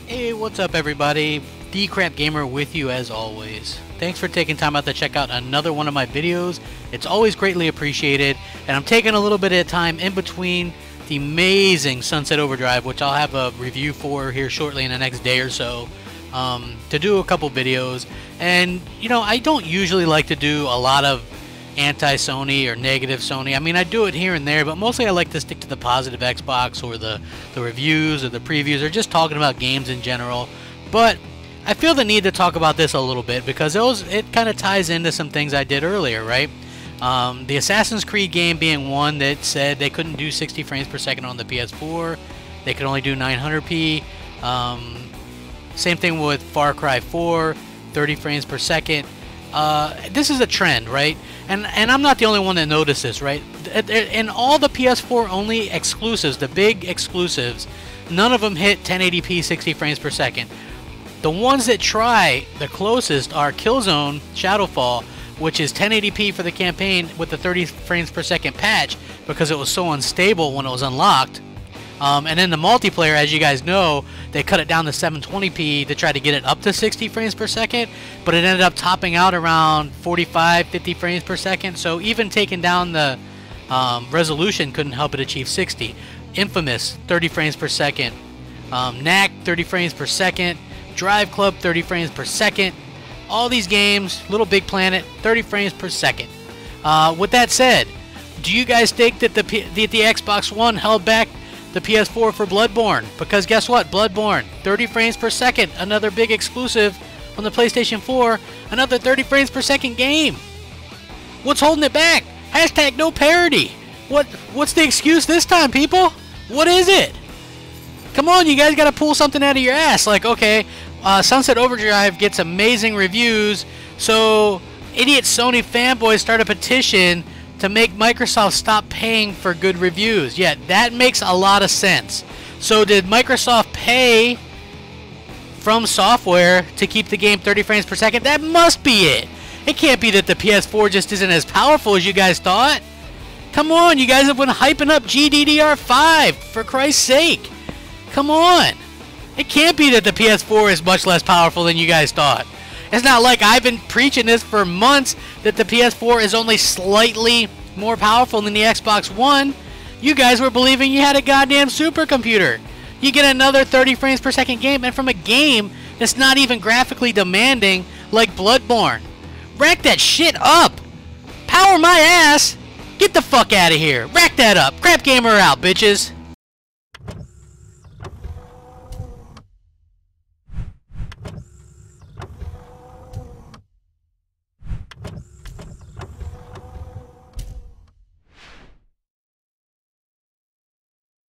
Hey, what's up everybody? The Crap Gamer with you as always. Thanks for taking time out to check out another one of my videos. It's always greatly appreciated, and I'm taking a little bit of time in between the amazing Sunset Overdrive, which I'll have a review for here shortly in the next day or so, to do a couple videos. And you know, I don't usually like to do a lot of anti-Sony or negative Sony. I mean, I do it here and there, but mostly I like to stick to the positive Xbox or the reviews or the previews or just talking about games in general. But I feel the need to talk about this a little bit because it kind of ties into some things I did earlier, right? The Assassin's Creed game being one that said they couldn't do 60 frames per second on the PS4. They could only do 900p. Same thing with Far Cry 4, 30 frames per second. This is a trend, right? And I'm not the only one that noticed this, right? In all the PS4 only exclusives, the big exclusives, none of them hit 1080p 60 frames per second. The ones that try the closest are Killzone Shadowfall, which is 1080p for the campaign with the 30 frames per second patch because it was so unstable when it was unlocked. And then the multiplayer, as you guys know, they cut it down to 720p to try to get it up to 60 frames per second, but it ended up topping out around 45, 50 frames per second. So even taking down the resolution couldn't help it achieve 60. Infamous, 30 frames per second. Knack, 30 frames per second. Drive Club, 30 frames per second. All these games, Little Big Planet, 30 frames per second. With that said, do you guys think that the Xbox One held back the PS4 for Bloodborne? Because guess what? Bloodborne, 30 frames per second, another big exclusive on the PlayStation 4, another 30 frames per second game. What's holding it back? Hashtag no parity. What's the excuse this time, people? What is it? Come on, you guys gotta pull something out of your ass. Like, okay, Sunset Overdrive gets amazing reviews, so idiot Sony fanboys start a petition to make Microsoft stop paying for good reviews. Yeah, that makes a lot of sense. So did Microsoft pay From Software to keep the game 30 frames per second? That must be it. It can't be that the PS4 just isn't as powerful as you guys thought. Come on, you guys have been hyping up GDDR5, for Christ's sake. Come on. It can't be that the PS4 is much less powerful than you guys thought. It's not like I've been preaching this for months that the PS4 is only slightly more powerful than the Xbox One. You guys were believing you had a goddamn supercomputer. You get another 30 frames per second game, and from a game that's not even graphically demanding like Bloodborne. Rack that shit up. Power my ass. Get the fuck out of here. Rack that up. Crap Gamer out, bitches.